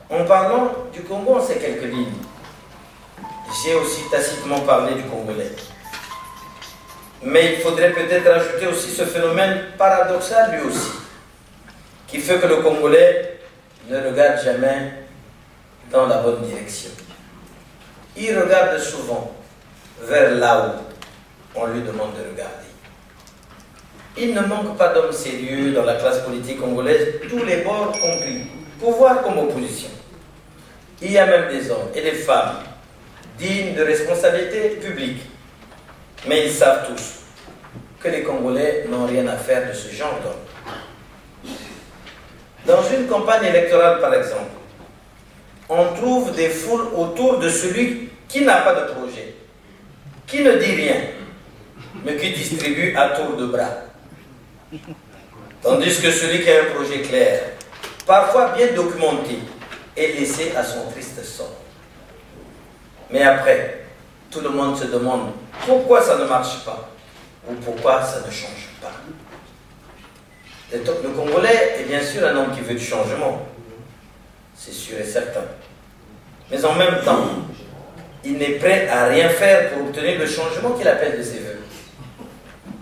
En parlant du Congo en ces quelques lignes, j'ai aussi tacitement parlé du Congolais. Mais il faudrait peut-être ajouter aussi ce phénomène paradoxal lui aussi, qui fait que le Congolais ne regarde jamais dans la bonne direction. Il regarde souvent vers là où on lui demande de regarder. Il ne manque pas d'hommes sérieux dans la classe politique congolaise, tous les bords compris, pouvoir comme opposition. Il y a même des hommes et des femmes dignes de responsabilités publiques. Mais ils savent tous que les Congolais n'ont rien à faire de ce genre d'hommes. Dans une campagne électorale, par exemple, on trouve des foules autour de celui qui n'a pas de projet, qui ne dit rien, mais qui distribue à tour de bras. Tandis que celui qui a un projet clair, parfois bien documenté, est laissé à son triste sort. Mais après, tout le monde se demande pourquoi ça ne marche pas ou pourquoi ça ne change pas. Le Congolais est bien sûr un homme qui veut du changement, c'est sûr et certain. Mais en même temps, il n'est prêt à rien faire pour obtenir le changement qu'il appelle de ses voeux.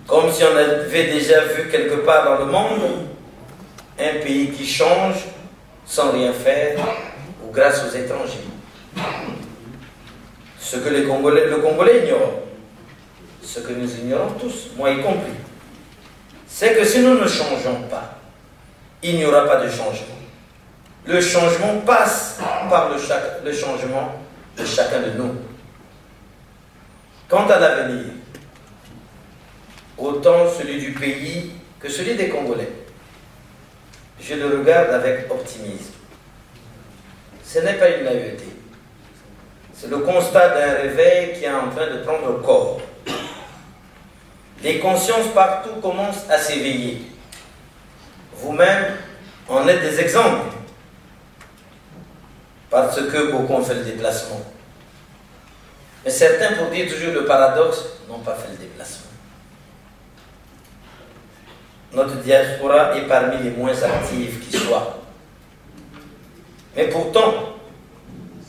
Comme si on avait déjà vu quelque part dans le monde un pays qui change sans rien faire ou grâce aux étrangers. Ce que le Congolais ignore, ce que nous ignorons tous, moi y compris, c'est que si nous ne changeons pas, il n'y aura pas de changement. Le changement passe par le changement de chacun de nous. Quant à l'avenir, autant celui du pays que celui des Congolais, je le regarde avec optimisme. Ce n'est pas une naïveté. C'est le constat d'un réveil qui est en train de prendre corps. Les consciences partout commencent à s'éveiller. Vous-même en êtes des exemples. Parce que beaucoup ont fait le déplacement. Mais certains, pour dire toujours le paradoxe, n'ont pas fait le déplacement. Notre diaspora est parmi les moins actives qui soient. Mais pourtant,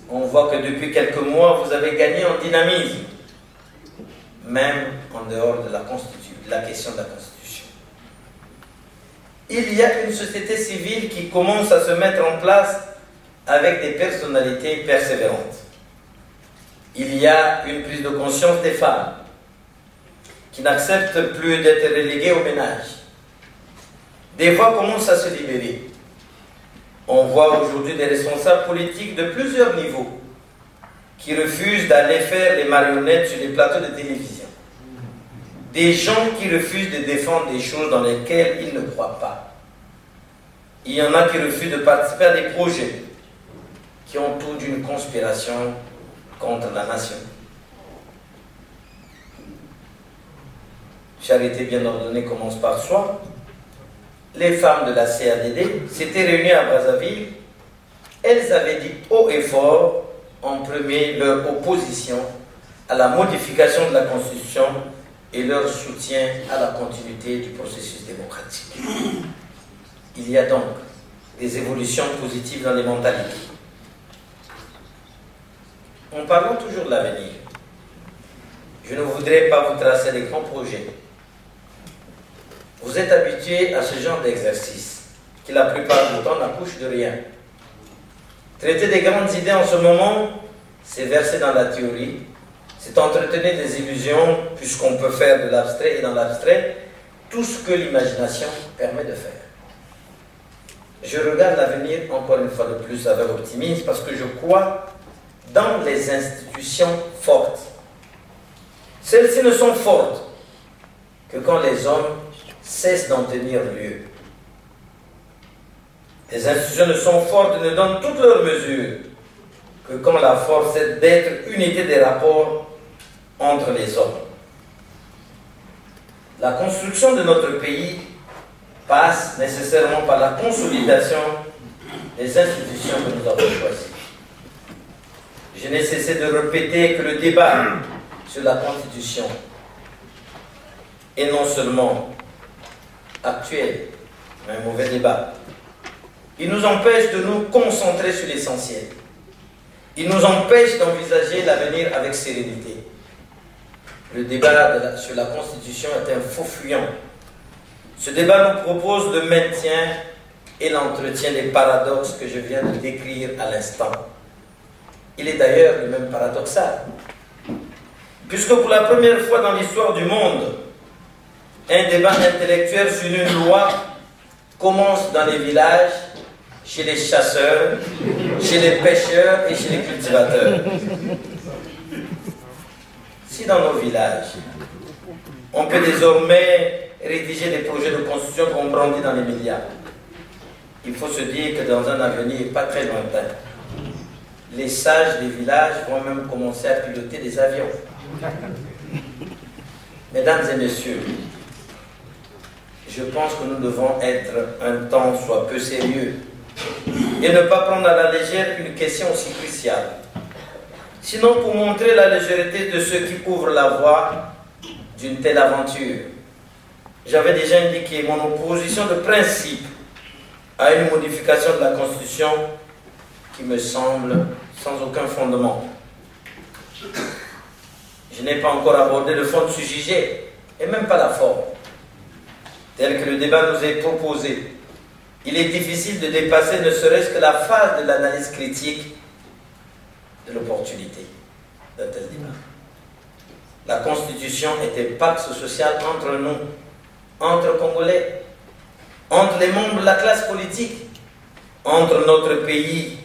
on voit que depuis quelques mois, vous avez gagné en dynamisme, même en dehors de la question de la Constitution. Il y a une société civile qui commence à se mettre en place avec des personnalités persévérantes. Il y a une prise de conscience des femmes qui n'acceptent plus d'être reléguées au ménage. Des voix commencent à se libérer. On voit aujourd'hui des responsables politiques de plusieurs niveaux qui refusent d'aller faire les marionnettes sur les plateaux de télévision. Des gens qui refusent de défendre des choses dans lesquelles ils ne croient pas. Il y en a qui refusent de participer à des projets qui ont tout d'une conspiration contre la nation. Charité bien ordonnée commence par soi. Les femmes de la CADD s'étaient réunies à Brazzaville. Elles avaient dit haut et fort, en premier, leur opposition à la modification de la Constitution et leur soutien à la continuité du processus démocratique. Il y a donc des évolutions positives dans les mentalités. En parlant toujours de l'avenir, je ne voudrais pas vous tracer des grands projets. Vous êtes habitués à ce genre d'exercice, qui la plupart du temps n'accouche de rien. Traiter des grandes idées en ce moment, c'est verser dans la théorie, c'est entretenir des illusions, puisqu'on peut faire de l'abstrait et dans l'abstrait, tout ce que l'imagination permet de faire. Je regarde l'avenir encore une fois de plus avec optimisme, parce que je crois dans les institutions fortes. Celles-ci ne sont fortes que quand les hommes cessent d'en tenir lieu. Les institutions ne sont fortes et ne donnent toutes leurs mesures que quand la force est d'être unité des rapports entre les hommes. La construction de notre pays passe nécessairement par la consolidation des institutions que nous avons choisies. Je n'ai cessé de répéter que le débat sur la Constitution est non seulement actuel, mais un mauvais débat. Il nous empêche de nous concentrer sur l'essentiel. Il nous empêche d'envisager l'avenir avec sérénité. Le débat sur la Constitution est un faux fuyant. Ce débat nous propose le maintien et l'entretien des paradoxes que je viens de décrire à l'instant. Il est d'ailleurs le même paradoxal. Puisque pour la première fois dans l'histoire du monde, un débat intellectuel sur une loi commence dans les villages, chez les chasseurs, chez les pêcheurs et chez les cultivateurs. Si dans nos villages, on peut désormais rédiger des projets de constitution qu'on brandit dans les médias, il faut se dire que dans un avenir pas très lointain, les sages des villages vont même commencer à piloter des avions. Mesdames et messieurs, je pense que nous devons être un temps soit peu sérieux et ne pas prendre à la légère une question aussi cruciale. Sinon, pour montrer la légèreté de ceux qui ouvrent la voie d'une telle aventure, j'avais déjà indiqué mon opposition de principe à une modification de la Constitution qui me semble sans aucun fondement. Je n'ai pas encore abordé le fond de ce sujet, et même pas la forme. Tel que le débat nous est proposé, il est difficile de dépasser ne serait-ce que la phase de l'analyse critique de l'opportunité d'un tel débat. La Constitution est un pacte social entre nous, entre Congolais, entre les membres de la classe politique, entre notre pays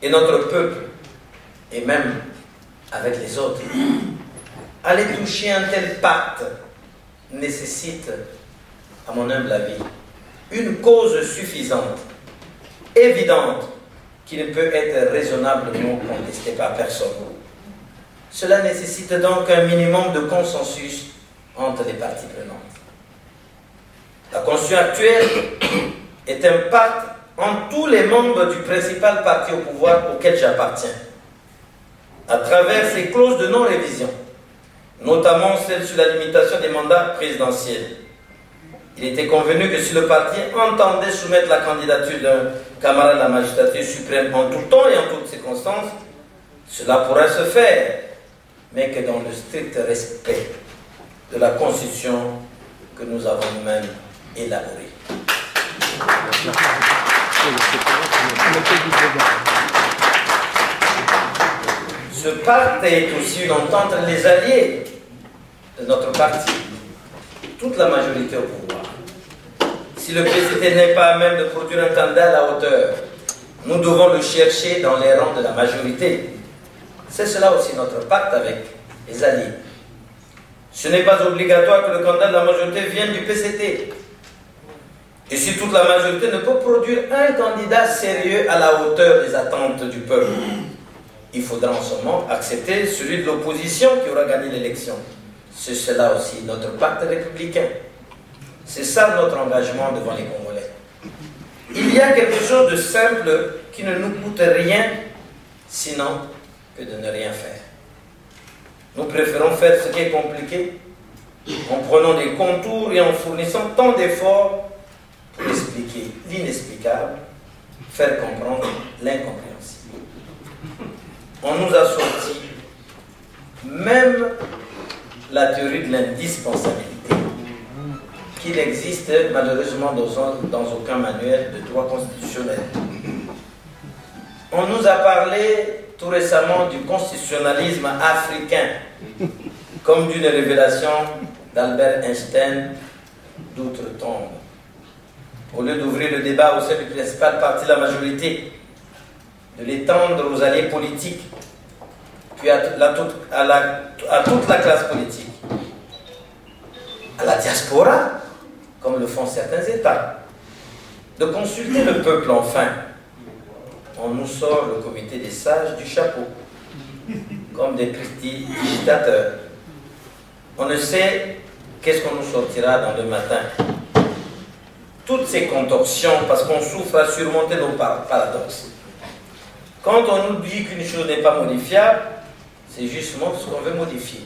et notre peuple, et même avec les autres. Aller toucher un tel pacte nécessite, à mon humble avis, une cause suffisante, évidente, qui ne peut être raisonnablement contestée par personne. Cela nécessite donc un minimum de consensus entre les parties prenantes. La Constitution actuelle est un pacte entre tous les membres du principal parti au pouvoir auquel j'appartiens, à travers ses clauses de non-révision, notamment celle sur la limitation des mandats présidentiels. Il était convenu que si le parti entendait soumettre la candidature d'un camarade de la magistrature suprême en tout temps et en toutes circonstances, cela pourrait se faire, mais que dans le strict respect de la Constitution que nous avons nous-mêmes élaborée. Ce pacte est aussi une entente entre les alliés de notre parti, toute la majorité au pouvoir. Si le PCT n'est pas à même de produire un candidat à la hauteur, nous devons le chercher dans les rangs de la majorité. C'est cela aussi notre pacte avec les alliés. Ce n'est pas obligatoire que le candidat de la majorité vienne du PCT. Et si toute la majorité ne peut produire un candidat sérieux à la hauteur des attentes du peuple, il faudra en ce moment accepter celui de l'opposition qui aura gagné l'élection. C'est cela aussi notre pacte républicain. C'est ça notre engagement devant les Congolais. Il y a quelque chose de simple qui ne nous coûte rien, sinon que de ne rien faire. Nous préférons faire ce qui est compliqué, en prenant des contours et en fournissant tant d'efforts pour expliquer l'inexplicable, faire comprendre l'incompréhensible. On nous a sorti même la théorie de l'indispensabilité, qui n'existe malheureusement dans aucun manuel de droit constitutionnel. On nous a parlé tout récemment du constitutionnalisme africain, comme d'une révélation d'Albert Einstein d'outre-tombe. Au lieu d'ouvrir le débat au sein du principal parti de la majorité, de l'étendre aux alliés politiques, puis à toute la classe politique, à la diaspora, comme le font certains États, de consulter le peuple enfin. On nous sort le comité des sages du chapeau, comme des petits dictateurs. On ne sait qu'est-ce qu'on nous sortira dans le matin. Toutes ces contorsions, parce qu'on souffre à surmonter nos paradoxes. Quand on nous dit qu'une chose n'est pas modifiable, c'est justement ce qu'on veut modifier.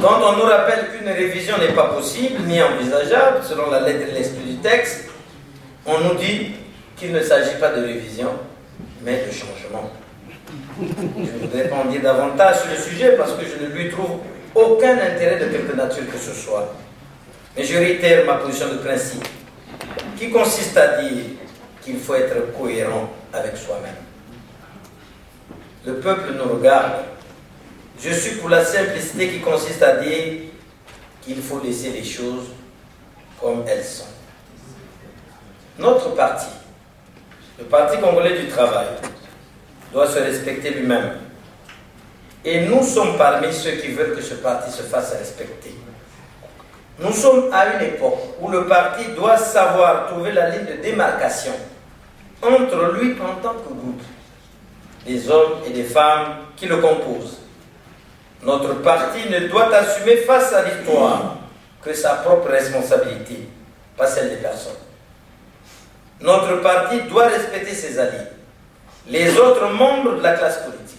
Quand on nous rappelle qu'une révision n'est pas possible ni envisageable, selon la lettre et l'esprit du texte, on nous dit qu'il ne s'agit pas de révision, mais de changement. Je ne voudrais pas en dire davantage sur le sujet parce que je ne lui trouve aucun intérêt de quelque nature que ce soit. Mais je réitère ma position de principe, qui consiste à dire qu'il faut être cohérent avec soi-même. Le peuple nous regarde. Je suis pour la simplicité qui consiste à dire qu'il faut laisser les choses comme elles sont. Notre parti, le Parti congolais du travail, doit se respecter lui-même. Et nous sommes parmi ceux qui veulent que ce parti se fasse respecter. Nous sommes à une époque où le parti doit savoir trouver la ligne de démarcation entre lui en tant que groupe, des hommes et des femmes qui le composent. Notre parti ne doit assumer face à l'histoire que sa propre responsabilité, pas celle des personnes. Notre parti doit respecter ses alliés, les autres membres de la classe politique.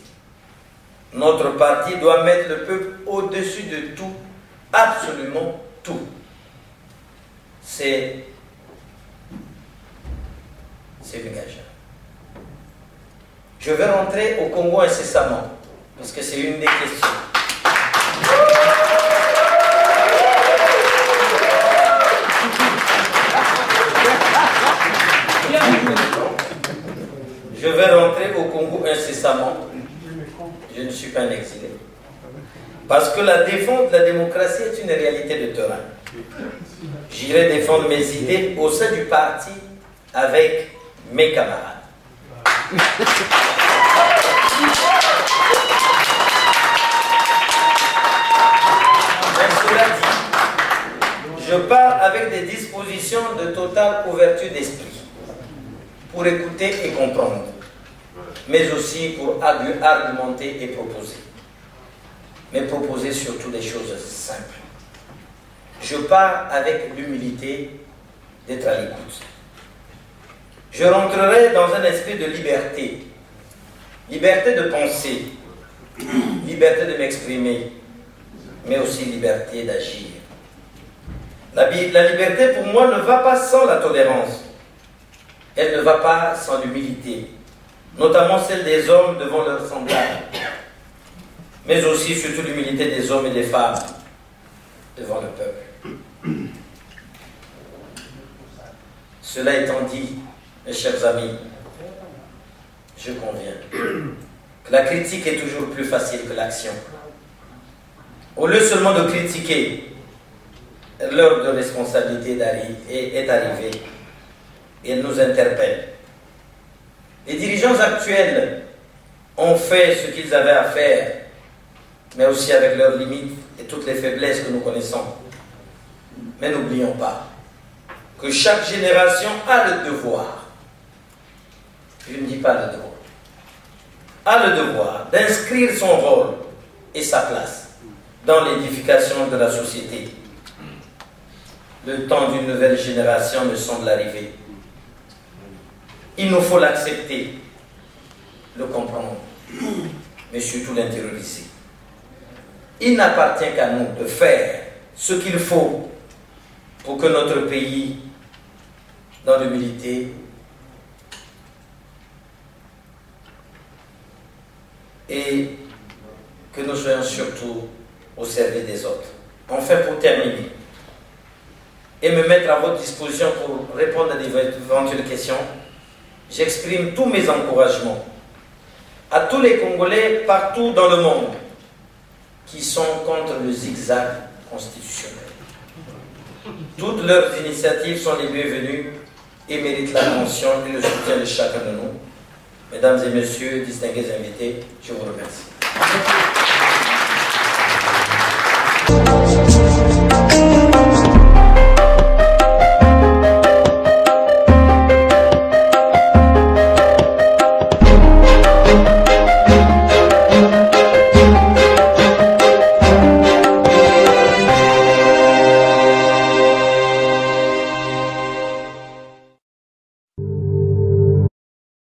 Notre parti doit mettre le peuple au-dessus de tout, absolument tout. C'est engageant. Je vais rentrer au Congo incessamment, parce que c'est une des questions. Je vais rentrer au Congo incessamment. Je ne suis pas un exilé. Parce que la défense de la démocratie est une réalité de terrain. J'irai défendre mes idées au sein du parti avec mes camarades. Mais cela dit, je pars avec des dispositions de totale ouverture d'esprit pour écouter et comprendre, mais aussi pour argumenter et proposer. Mais proposer surtout des choses simples. Je pars avec l'humilité d'être à l'écoute. Je rentrerai dans un esprit de liberté. Liberté de penser, liberté de m'exprimer, mais aussi liberté d'agir. La liberté pour moi ne va pas sans la tolérance. Elle ne va pas sans l'humilité, notamment celle des hommes devant leurs semblables, mais aussi surtout l'humilité des hommes et des femmes devant le peuple. Cela étant dit, mes chers amis, je conviens que la critique est toujours plus facile que l'action. Au lieu seulement de critiquer, l'heure de responsabilité est arrivée et elle nous interpelle. Les dirigeants actuels ont fait ce qu'ils avaient à faire, mais aussi avec leurs limites et toutes les faiblesses que nous connaissons. Mais n'oublions pas que chaque génération a le devoir, je ne dis pas le devoir, a le devoir d'inscrire son rôle et sa place dans l'édification de la société. Le temps d'une nouvelle génération me semble arriver. Il nous faut l'accepter, le comprendre, mais surtout l'intérioriser. Il n'appartient qu'à nous de faire ce qu'il faut pour que notre pays, dans l'humilité, et que nous soyons surtout au service des autres. Enfin, pour terminer, et me mettre à votre disposition pour répondre à d'éventuelles questions, j'exprime tous mes encouragements à tous les Congolais partout dans le monde qui sont contre le zigzag constitutionnel. Toutes leurs initiatives sont les bienvenues et méritent l'attention et le soutien de chacun de nous. Mesdames et messieurs, distingués invités, je vous remercie.